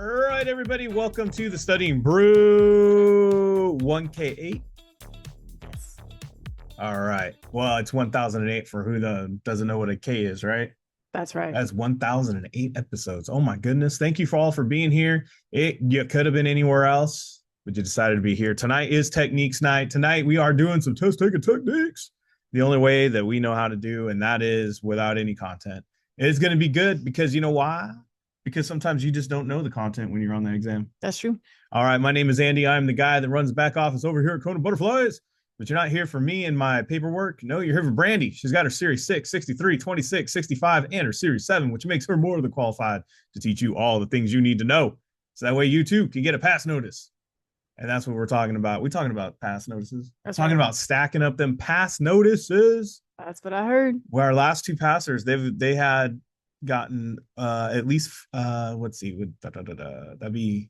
right, everybody, welcome to the Studying Brew 1K8. Yes. All right. Well, it's 1008 for who doesn't know what a K is, right? That's right. That's 1008 episodes. Oh my goodness. Thank you for all for being here. You could have been anywhere else, but you decided to be here. Tonight is Techniques Night. Tonight we are doing some taking techniques the only way that we know how to do, and that is without any content. It's going to be good because you know why? Because sometimes you just don't know the content when you're on that exam. That's true. All right, my name is Andy. I'm the guy that runs back office over here at KonaButterflyz. But you're not here for me and my paperwork. No, you're here for Brandy. She's got her Series 6, 63, 26, 65, and her Series 7, which makes her more than qualified to teach you all the things you need to know. So that way you too can get a pass notice. And that's what we're talking about. We're talking about pass notices. That's talking right. about stacking up them pass notices. That's what I heard. Well, our last two passers, they had gotten at least let's see, that'd be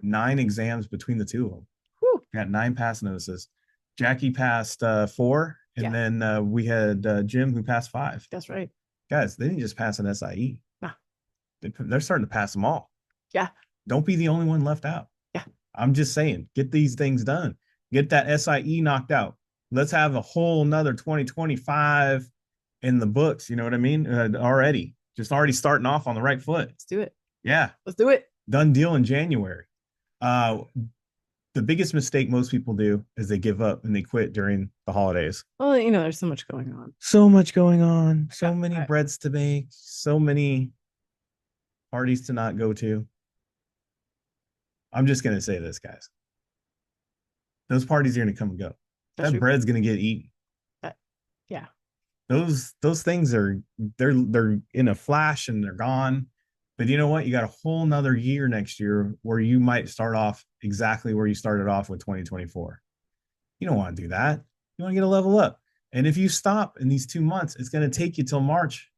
9 exams between the two of them. Whew. Got 9 pass notices. Jackie passed 4, and then we had Jim who passed 5. That's right. Guys, they didn't just pass an SIE. Nah. They're starting to pass them all. Yeah. Don't be the only one left out. Yeah. I'm just saying, get these things done. Get that SIE knocked out. Let's have a whole nother 2025 in the books. You know what I mean? Already starting off on the right foot. Let's do it. Yeah. Let's do it. Done deal in January. The biggest mistake most people do is they give up and they quit during the holidays. Well, there's so much going on. So much going on. So many breads to make. So many parties to not go to. I'm just going to say this, guys. Those parties are going to come and go. That bread's going to get eaten. Yeah. Those things they're in a flash and they're gone. But you know what? You got a whole nother year next year where you might start off exactly where you started off with 2024. You don't want to do that. You want to get a level up. And if you stop in these 2 months, it's going to take you till March.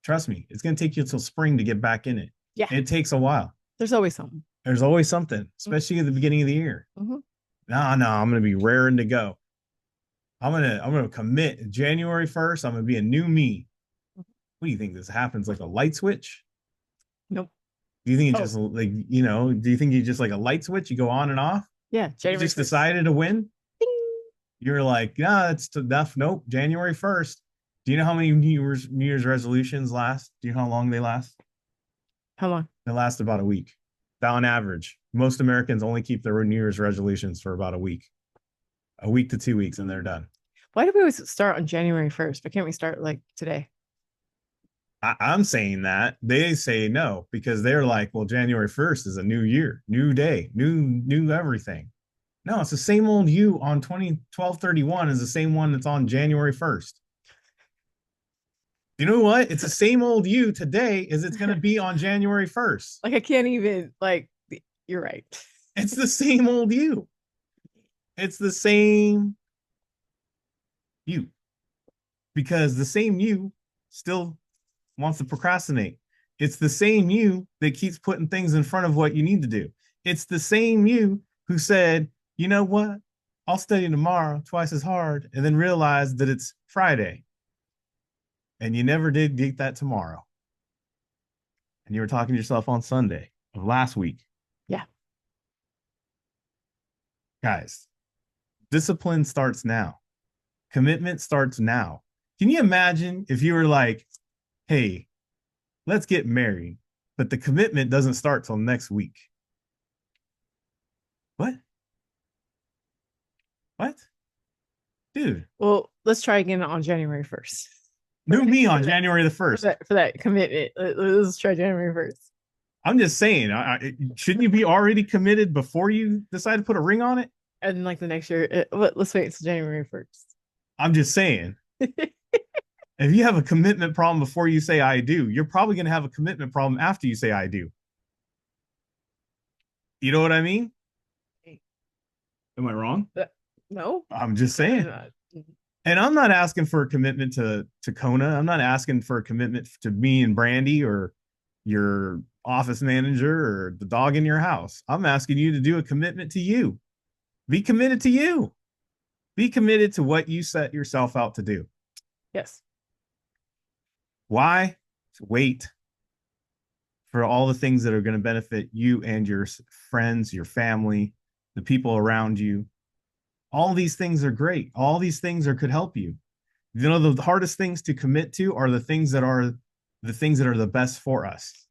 Trust me, it's going to take you till spring to get back in it. Yeah. It takes a while. There's always something. There's always something, especially at the beginning of the year. Mm-hmm. No, I'm going to be raring to go. I'm going to commit January 1st. I'm going to be a new me. What do you think? This happens like a light switch? Nope. Do you think it just like, do you think you just like a light switch? You go on and off? Yeah. You just decided to win? Ding. You're like, yeah, that's enough. Nope. January 1st. Do you know how many New Year's resolutions last? Do you know how long they last? How long? They last about a week. On average. Most Americans only keep their New Year's resolutions for about a week to 2 weeks, and they're done. Why do we always start on January 1st? But can't we start like today? I'm saying that. They say no because they're like, well, January 1st is a new year, new day, new everything. No, it's the same old you on 12/31 is the same one that's on January 1st. You know what? It's the same old you today as it's going to be on January 1st. Like I can't even you're right. It's the same old you. It's the same you. Because the same you still wants to procrastinate. It's the same you that keeps putting things in front of what you need to do. It's the same you who said, you know what? I'll study tomorrow twice as hard and then realize that it's Friday. And you never did get that tomorrow. And you were talking to yourself on Sunday of last week. Yeah. Guys, discipline starts now. Commitment starts now. Can you imagine if you were like, hey, let's get married, but the commitment doesn't start till next week? What? Dude. Well, let's try again on January 1st. New me on January the 1st. For that commitment. Let's try January 1st. I'm just saying, shouldn't you be already committed before you decide to put a ring on it? And like the next year, let's wait until January 1st. I'm just saying. If you have a commitment problem before you say I do, you're probably going to have a commitment problem after you say I do. You know what I mean? Am I wrong? No. I'm just saying. And I'm not asking for a commitment to Kona. I'm not asking for a commitment to me and Brandy or your office manager or the dog in your house. I'm asking you to do a commitment to you. Be committed to you. Be committed to what you set yourself out to do. Yes. Why? Wait. for all the things that are going to benefit you and your friends, your family, the people around you. All these things are great. All these things could help you. You know, the hardest things to commit to are the things that are the best for us.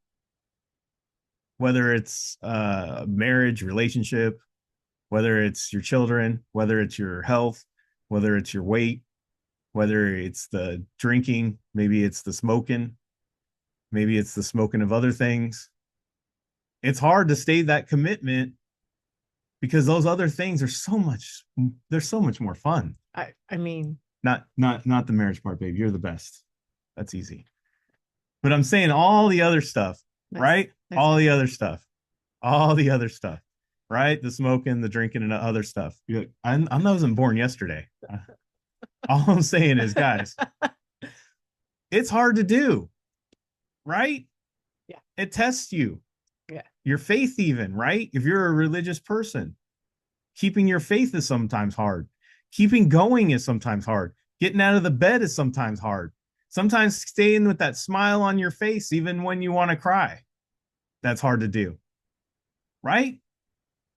Whether it's marriage, relationship, whether it's your children, whether it's your health, whether it's your weight, whether it's the drinking, maybe it's the smoking, maybe it's the smoking of other things. It's hard to stay that commitment because those other things are they're so much more fun. I mean, Not the marriage part, babe. You're the best. That's easy. But I'm saying all the other stuff, nice, right? nice, All nice. the other stuff, all the other stuff, right? The smoking, the drinking, and the other stuff. I wasn't born yesterday. All I'm saying is, guys, it's hard to do, right? Yeah. It tests you. Yeah. Your faith, even, right? If you're a religious person, keeping your faith is sometimes hard. Keeping going is sometimes hard. Getting out of the bed is sometimes hard. Sometimes staying with that smile on your face, even when you want to cry, that's hard to do, right?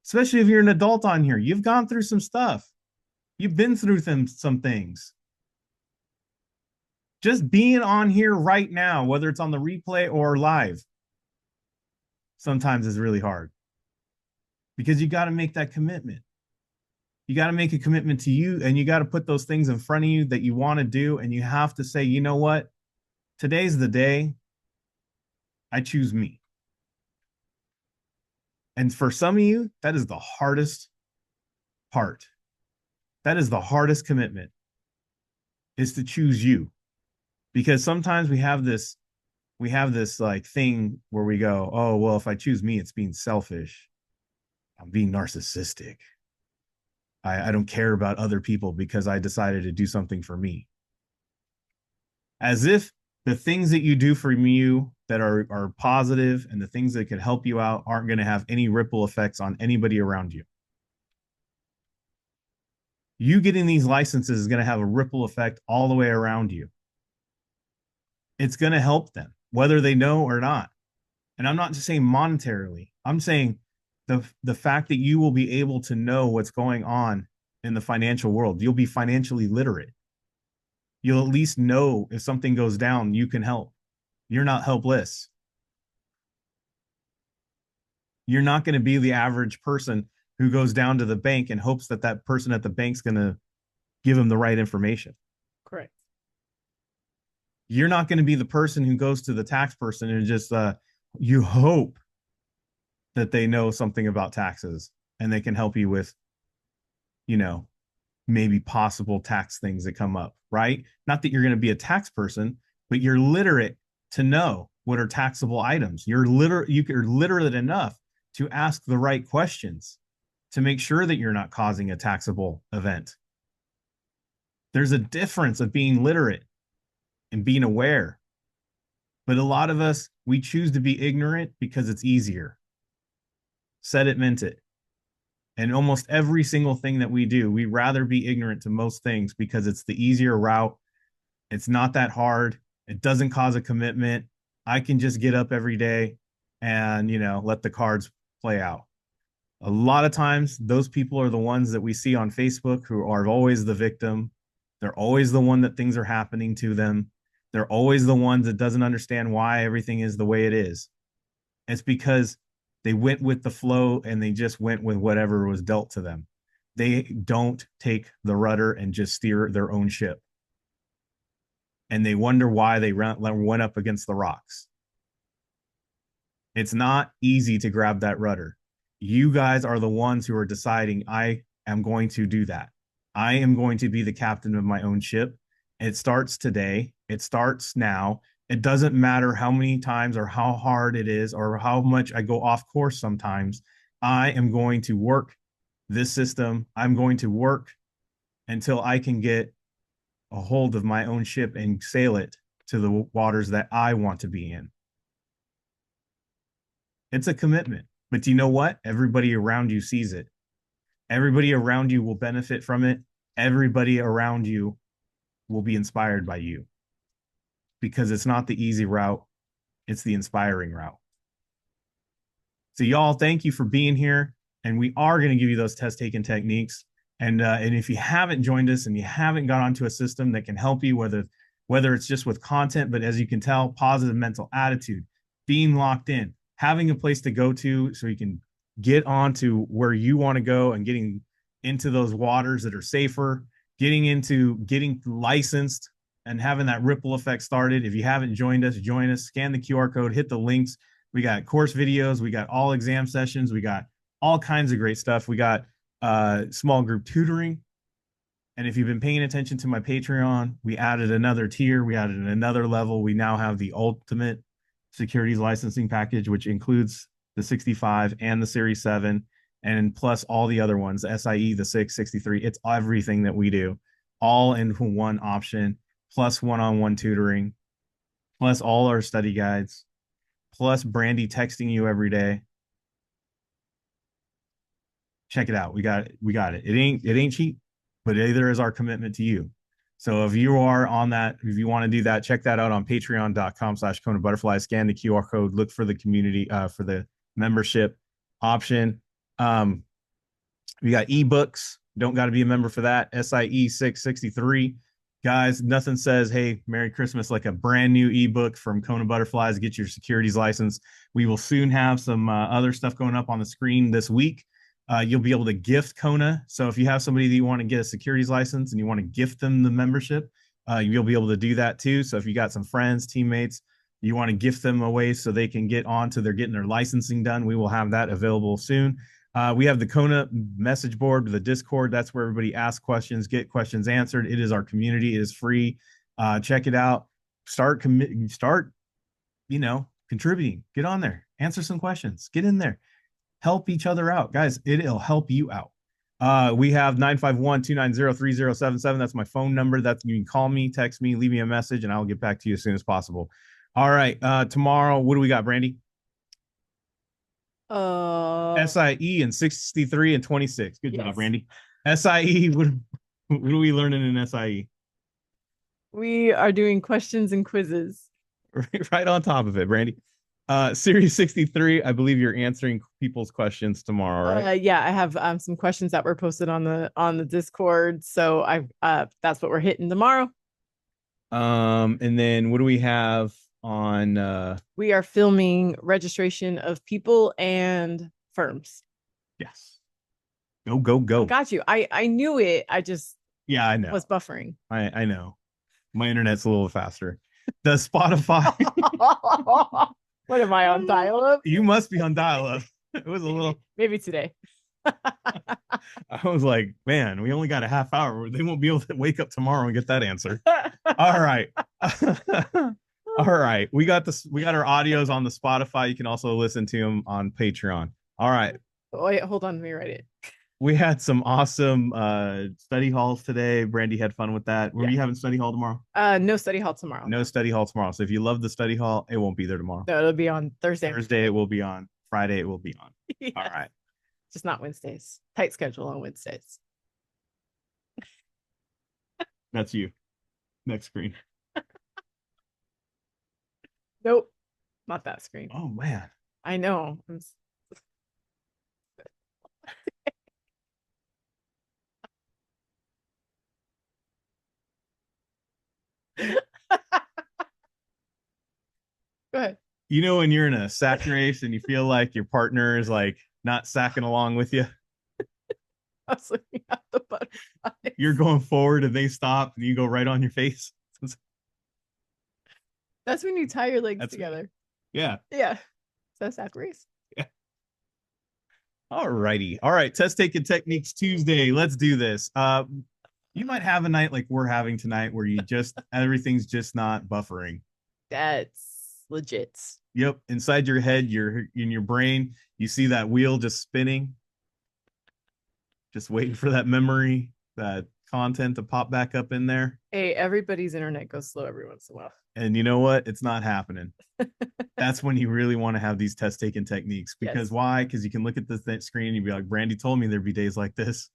Especially if you're an adult on here. You've gone through some stuff. You've been through some things. Just being on here right now, whether it's on the replay or live, sometimes is really hard because you got to make that commitment. You got to make a commitment to you, and you got to put those things in front of you that you want to do. And you have to say, you know what? Today's the day I choose me. And for some of you, that is the hardest part. That is the hardest commitment, is to choose you. Because sometimes we have this like thing where we go, oh, well, if I choose me, it's being selfish. I'm being narcissistic. I don't care about other people because I decided to do something for me. As if the things that you do for you that are positive and the things that can help you out aren't going to have any ripple effects on anybody around you. You getting these licenses is going to have a ripple effect all the way around you. It's going to help them, whether they know or not. And I'm not just saying monetarily. I'm saying the fact that you will be able to know what's going on in the financial world. You'll be financially literate. You'll at least know if something goes down, you can help. You're not helpless. You're not going to be the average person who goes down to the bank and hopes that that person at the bank's going to give them the right information. Correct. You're not going to be the person who goes to the tax person and just you hope that they know something about taxes and they can help you with, you know, maybe possible tax things that come up, right? Not that you're going to be a tax person, but you're literate to know what are taxable items. You're literate enough to ask the right questions to make sure that you're not causing a taxable event. There's a difference of being literate and being aware. But a lot of us, we choose to be ignorant because it's easier. Said it, meant it. And almost every single thing that we do, we rather be ignorant to most things because it's the easier route. It's not that hard. It doesn't cause a commitment. I can just get up every day and, let the cards play out. A lot of times, those people are the ones that we see on Facebook who are always the victim. They're always the one that things are happening to them. They're always the ones that doesn't understand why everything is the way it is. It's because they went with the flow and they just went with whatever was dealt to them. They don't take the rudder and just steer their own ship. And they wonder why they went up against the rocks. It's not easy to grab that rudder. You guys are the ones who are deciding, I am going to do that. I am going to be the captain of my own ship. It starts today. It starts now. It doesn't matter how many times or how hard it is or how much I go off course sometimes. I am going to work this system. I'm going to work until I can get a hold of my own ship and sail it to the waters that I want to be in. It's a commitment. But do you know what? Everybody around you sees it. Everybody around you will benefit from it. Everybody around you will be inspired by you because it's not the easy route. It's the inspiring route. So y'all, thank you for being here. And we are going to give you those test taking techniques. And if you haven't joined us and you haven't got onto a system that can help you, whether it's just with content, but as you can tell, positive mental attitude, being locked in, having a place to go to so you can get onto where you want to go and getting into those waters that are safer, getting licensed and having that ripple effect started. If you haven't joined us, join us, scan the QR code, hit the links. We got course videos, we got all exam sessions, we got all kinds of great stuff. We got small group tutoring. And if you've been paying attention to my Patreon, we added another tier, we added another level. We now have the ultimate securities licensing package, which includes the 65 and the Series 7, and plus all the other ones, the SIE, the 663. It's everything that we do, all in one option, plus one-on-one tutoring, plus all our study guides, plus Brandy texting you every day. Check it out. We got it. We got it. It ain't cheap, but either is our commitment to you. So if you are on that, if you want to do that, check that out on patreon.com/KonaButterflyz. Scan the QR code, look for the community, for the membership option. We got ebooks. Don't got to be a member for that. SIE 663. Guys, nothing says, hey, Merry Christmas, like a brand new ebook from KonaButterflyz. Get your securities license. We will soon have some other stuff going up on the screen this week. You'll be able to gift Kona. So if you have somebody that you want to get a securities license and you want to gift them the membership, you'll be able to do that too. So if you got some friends, teammates, you want to gift them away so they can get on to getting their licensing done, we will have that available soon. We have the Kona message board, the Discord. That's where everybody asks questions, get questions answered. It is our community. It is free. Check it out. Start, contributing. Get on there. Answer some questions. Get in there. Help each other out. Guys, it'll help you out. We have 951-290-3077. That's my phone number. You can call me, text me, leave me a message, and I'll get back to you as soon as possible. All right. Tomorrow, what do we got, Brandy? SIE and 63 and 26. Good job, Brandy. SIE, what are we learning in SIE? We are doing questions and quizzes. Right on top of it, Brandy. Series 63, I believe you're answering people's questions tomorrow, right? Yeah, I have some questions that were posted on the Discord. So that's what we're hitting tomorrow. And then what do we have on we are filming registration of people and firms. Yes. Go. Got you. I knew it. I just I know was buffering. I know. My internet's a little faster. The Spotify. What am I on dial-up? You must be on dial-up. It was a little maybe today. I was like, man, we only got a half hour. They won't be able to wake up tomorrow and get that answer. All right. All right. We got our audios on the Spotify. You can also listen to them on Patreon. All right. Oh, wait, hold on. Let me write it. We had some awesome study halls today. Brandy had fun with that. Were you having study hall tomorrow? No study hall tomorrow. No study hall tomorrow. So if you love the study hall, it won't be there tomorrow. No, it'll be on Thursday. Thursday it will be on. Friday it will be on. Yeah. All right. Just not Wednesdays. Tight schedule on Wednesdays. That's you. Next screen. Nope. Not that screen. Oh man. I know. Go ahead. You know when you're in a sack race and you feel like your partner is like not sacking along with you? I was looking at the butterflies. You're going forward and they stop and you go right on your face. That's when you tie your legs together. Yeah. Yeah. That's sack race. Yeah. All righty. All right. Test taking techniques Tuesday. Let's do this. You might have a night like we're having tonight where you just everything's just not buffering. That's legit. Yep. Inside your head, in your brain, you see that wheel just spinning, just waiting for that memory, that content to pop back up in there. Hey, everybody's internet goes slow every once in a while. And you know what? It's not happening. That's when you really want to have these test taking techniques. Because why? Because you can look at the screen and you'd be like, Brandy told me there'd be days like this.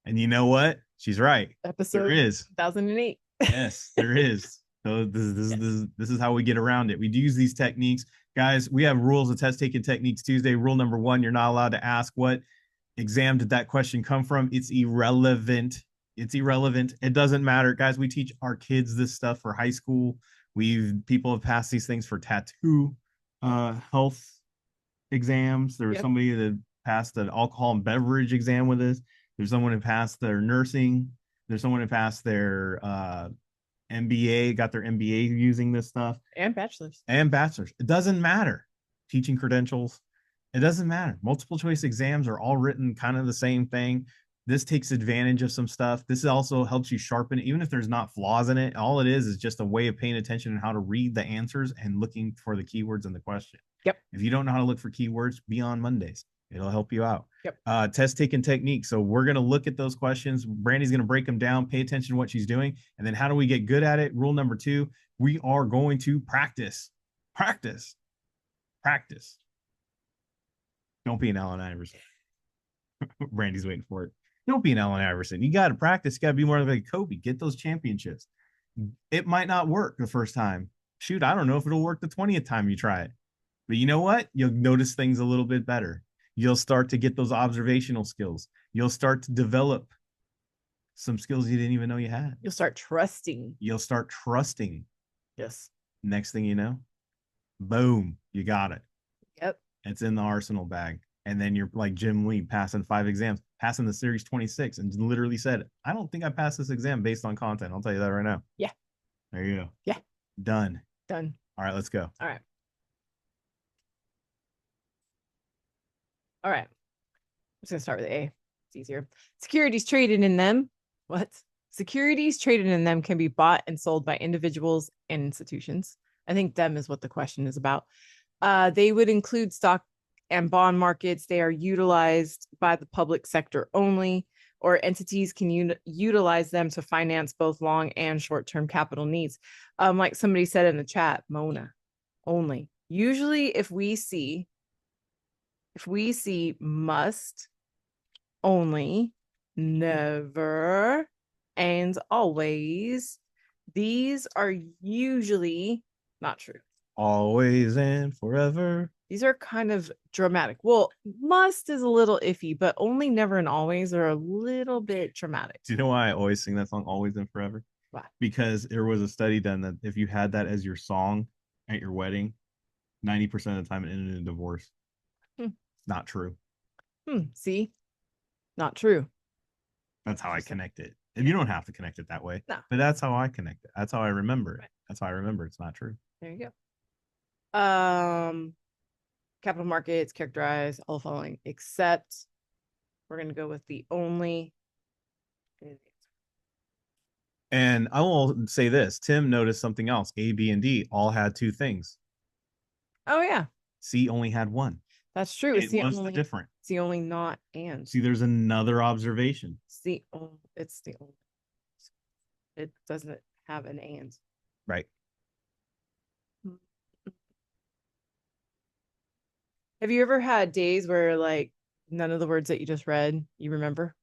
And you know what? She's right. Episode there is 2008. Yes, there is. So this is how we get around it. We use these techniques Guys, we have rules of test taking techniques Tuesday. Rule number 1, you're not allowed to ask what exam did that question come from. It's irrelevant. It's irrelevant. It doesn't matter. Guys, we teach our kids this stuff for high school. People have passed these things for tattoo health exams. There was somebody that passed an alcohol and beverage exam with this. There's someone who passed their nursing. There's someone who passed their MBA, got their MBA using this stuff. And bachelor's. It doesn't matter. Teaching credentials, it doesn't matter. Multiple choice exams are all written kind of the same thing. This takes advantage of some stuff. This also helps you sharpen it, even if there's not flaws in it. All it is just a way of paying attention and how to read the answers and looking for the keywords in the question. Yep. If you don't know how to look for keywords, be on Mondays. It'll help you out. Yep. Test taking technique. So we're going to look at those questions. Brandy's going to break them down, pay attention to what she's doing. And then how do we get good at it? Rule number 2, we are going to practice. Practice. Practice. Don't be an Allen Iverson. Brandy's waiting for it. Don't be an Allen Iverson. You got to practice. You got to be more like Kobe. Get those championships. It might not work the first time. Shoot, I don't know if it'll work the 20th time you try it. But you know what? You'll notice things a little bit better. You'll start to get those observational skills. You'll start to develop some skills you didn't even know you had. You'll start trusting. Yes. Next thing you know, boom, you got it. Yep. It's in the arsenal bag. And then you're like Jim Lee, passing 5 exams, passing the series 26, and literally said, I don't think I passed this exam based on content. I'll tell you that right now. Yeah. There you go. Yeah. Done. All right, let's go. All right. I'm just going to start with A. It's easier. Securities traded in them. What? Securities traded in them can be bought and sold by individuals and institutions. I think them is what the question is about. They would include stock and bond markets. They are utilized by the public sector only, or entities can utilize them to finance both long and short-term capital needs. Like somebody said in the chat, Mona, only. Usually if we see must, only, never, and always, these are usually not true. Always and forever. These are kind of dramatic. Well, must is a little iffy, but only, never, and always are a little bit dramatic. Do you know why I always sing that song, Always and Forever? Why? Because there was a study done that if you had that as your song at your wedding, 90% of the time it ended in a divorce. Not true. See? Not true. That's how I connect it. And you don't have to connect it that way. No. But that's how I connect it. That's how I remember it. That's how I remember it's not true. There you go. Capital markets characterize all the following, except we're going to go with the only. And I will say this. Tim noticed something else. A, B, and D all had 2 things. Oh, yeah. C only had 1. That's true. It's the only different. It's the only not and. See, there's another observation. It's the only. It doesn't have an and. Right. Have you ever had days where like none of the words that you just read you remember?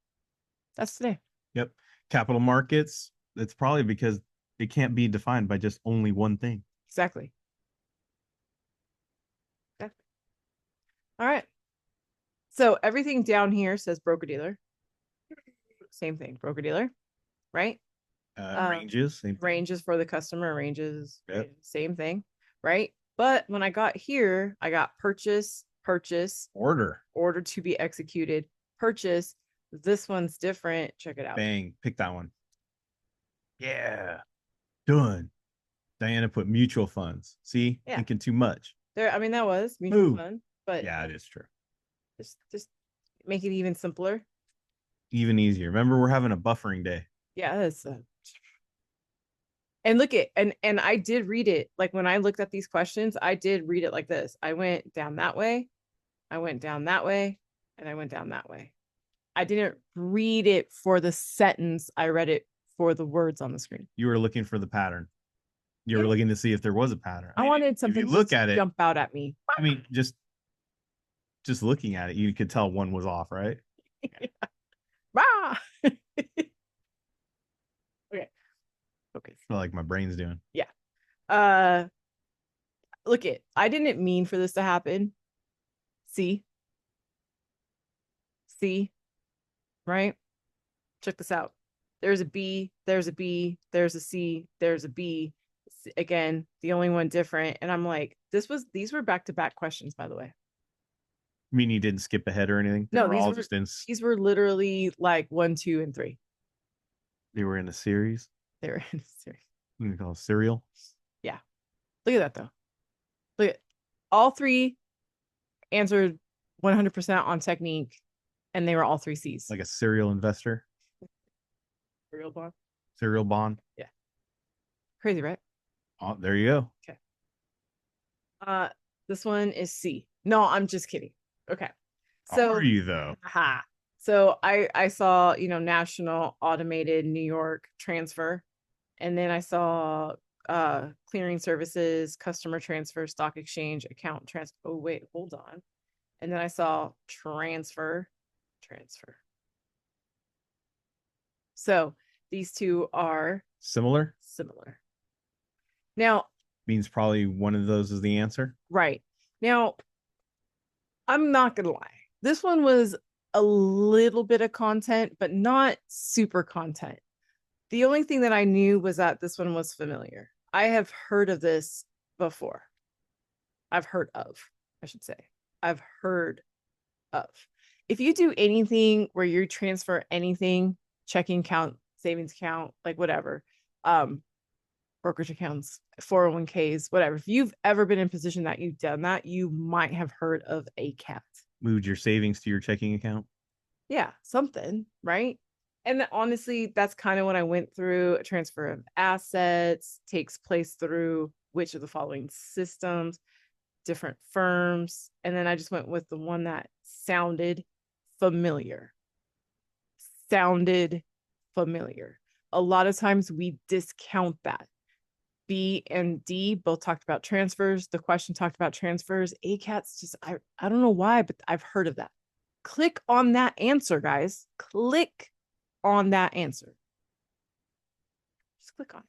That's today. Yep. Capital markets. It's probably because it can't be defined by just only one thing. Exactly. All right. So everything down here says broker dealer. Same thing, broker dealer, right? Ranges. Ranges for the customer, ranges, yep. Same thing, right? But when I got here, I got purchase, order to be executed, purchase. This one's different. Check it out. Bang, pick that one. Yeah, done. Diana put mutual funds. See, thinking too much. There, I mean, that was mutual fund. But yeah, it is true. Just make it even simpler. Even easier. Remember, we're having a buffering day. Yeah, that's and look at and I did read it. Like when I looked at these questions, I did read it like this. I went down that way, I went down that way, and I went down that way. I didn't read it for the sentence. I read it for the words on the screen. You were looking for the pattern. You were looking to see if there was a pattern. I wanted something to jump out at me. I mean, just looking at it, you could tell one was off, right? Okay. I feel like my brain's doing. Yeah. look it. I didn't mean for this to happen. See, right? Check this out. There's a B, there's a B, there's a C, there's a B. Again, the only one different. And I'm like, these were back-to-back questions, by the way. I mean, you didn't skip ahead or anything? They No, were all just in, these were literally like 1, 2, and 3. they were in a series. They were in a series. What do you call it? Serial? Yeah. Look at that though. Look at all 3 answered 100% on technique, and they were all 3 C's. Like a serial investor? Real bond. Serial bond? Yeah. Crazy, right? Oh, there you go. Okay. This one is C. No, I'm just kidding. Okay. So are you though? Aha. So I saw, national automated New York transfer. And then I saw clearing services, customer transfer, stock exchange, account transfer. Oh, wait, hold on. And then I saw transfer. So these two are similar. Now, means probably one of those is the answer. Right. Now, I'm not going to lie. This one was a little bit of content, but not super content. The only thing that I knew was that this one was familiar. I have heard of this before. I've heard of. If you do anything where you transfer anything, checking account, savings account, like whatever, brokerage accounts, 401ks, whatever. If you've ever been in a position that you've done that, you might have heard of a CAT. Moved your savings to your checking account? Yeah, something, right? And honestly, that's kind of what I went through. A transfer of assets takes place through which of the following systems, different firms. And then I just went with the one that sounded familiar. A lot of times we discount that. B and D both talked about transfers. The question talked about transfers. ACAT's just, I don't know why, but I've heard of that. Click on that answer, guys. Click on that answer. Just click on it.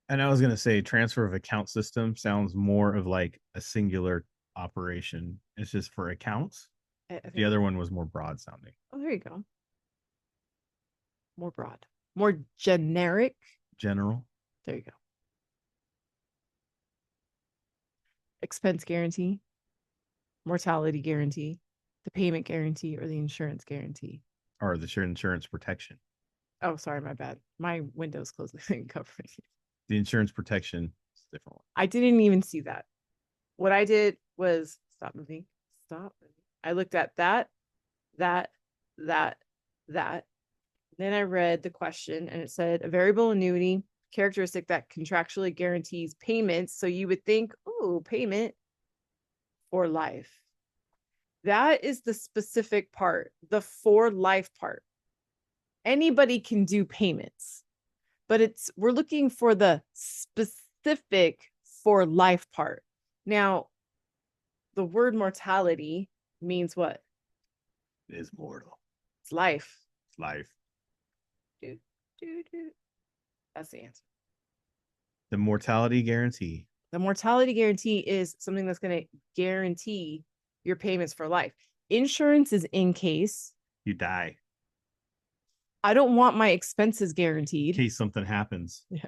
And I was going to say transfer of account system sounds more of like a singular operation. It's just for accounts. The other one was more broad sounding. Oh, there you go. More broad, more generic. General. There you go. Expense guarantee, mortality guarantee, the payment guarantee, or the insurance guarantee. Or the insurance protection. Oh, sorry, my bad. My window's closed. I didn't cover it. The insurance protection is a different one. I didn't even see that. What I did was stop moving. I looked at that. Then I read the question and it said a variable annuity characteristic that contractually guarantees payments. So you would think, oh, payment for life. That is the specific part, the for life part. Anybody can do payments, but we're looking for the specific for life part. Now, the word mortality means what? It is mortal. It's life. It's life. That's the answer. The mortality guarantee. The mortality guarantee is something that's going to guarantee your payments for life. Insurance is in case you die. I don't want my expenses guaranteed. In case something happens. Yeah.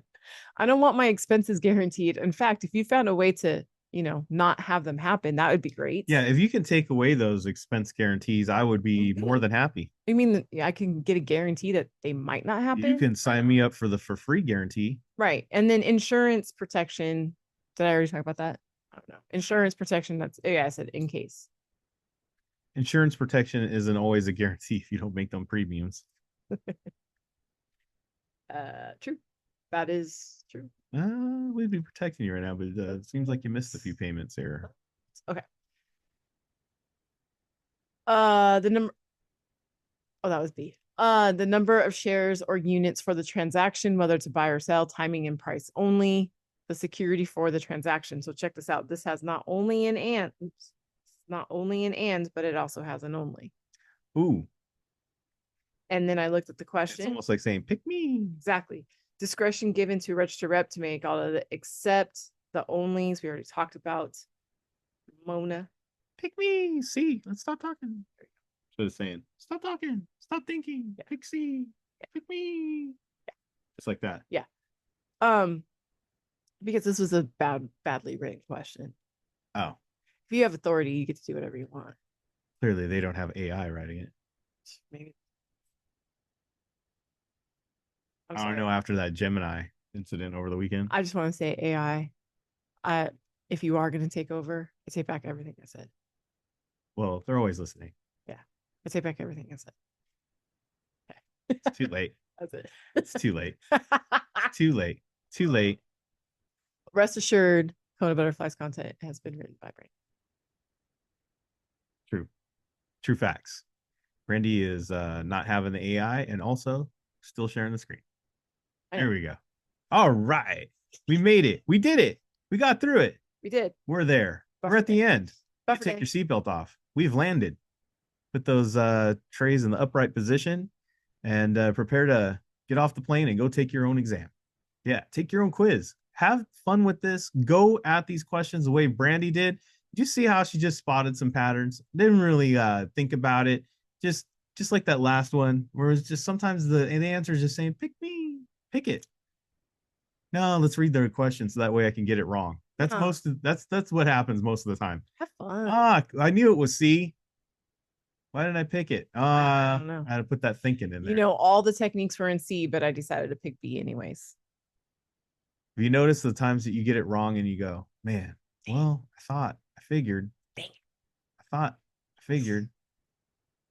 I don't want my expenses guaranteed. In fact, if you found a way to, not have them happen, that would be great. Yeah, if you can take away those expense guarantees, I would be more than happy. I mean, I can get a guarantee that they might not happen. You can sign me up for free guarantee. Right. And then insurance protection. Did I already talk about that? I don't know. Insurance protection, I said in case. Insurance protection isn't always a guarantee if you don't make them premiums. True. That is true. We'd be protecting you right now, but it seems like you missed a few payments here. Okay. The number. Oh, that was B. The number of shares or units for the transaction, whether to buy or sell, timing and price only. The security for the transaction. So check this out. This has not only an and. Oops. Not only an and, but it also has an only. Ooh. And then I looked at the question. It's almost like saying, pick me. Exactly. Discretion given to register rep to make all of the except The onlys we already talked about. Mona. Pick me. C. Let's stop talking. So it's saying, stop talking. Stop thinking. Yeah. Pick C. Pick me. Yeah. Just like that. Yeah. Because this was a badly written question. Oh, If you have authority, you get to do whatever you want. clearly they don't have AI writing it. Maybe. I don't know after that Gemini incident over the weekend. I just want to say AI. If you are going to take over, I take back everything I said. Well, they're always listening. Yeah. I take back everything I said. Okay. It's too late. That's it. It's too late. Too late. Too late. Rest assured, KonaButterflyz content has been written by Brandy. True. True facts. Brandy is not having the AI and also still sharing the screen. There we go. All right. We made it. We did it. We got through it. We did. We're there. We're at the end. Take your seatbelt off. We've landed. Put those trays in the upright position and prepare to get off the plane and go take your own exam. Yeah, take your own quiz. Have fun with this. Go at these questions the way Brandy did. Did you see how she just spotted some patterns? Didn't really think about it. Just like that last one, where it's just sometimes the answer is just saying, pick me, pick it. No, let's read the question so that way I can get it wrong. That's that's what happens most of the time. Have fun. I knew it was C. Why didn't I pick it? I don't know. I had to put that thinking in there. You know, all the techniques were in C, but I decided to pick B anyways. Have you noticed the times that you get it wrong and you go, man, well, I figured.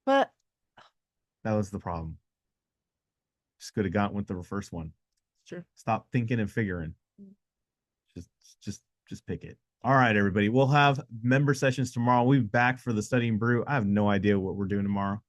But that was the problem. Just could have gotten with the first one. Sure. Stop thinking and figuring. Just pick it. All right, everybody. We'll have member sessions tomorrow. We'll be back for the Studying Brew. I have no idea what we're doing tomorrow.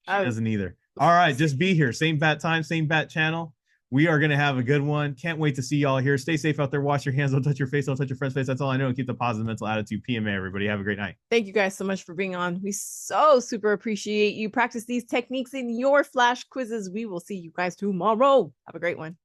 She doesn't either. All right, just be here. Same bat time, same bat channel. We are going to have a good one. Can't wait to see y'all here. Stay safe out there. Wash your hands. Don't touch your face. Don't touch your friend's face. That's all I know. And keep the positive mental attitude. PMA, everybody. Have a great night. Thank you guys so much for being on. We so super appreciate you. Practice these techniques in your flash quizzes. We will see you guys tomorrow. Have a great one.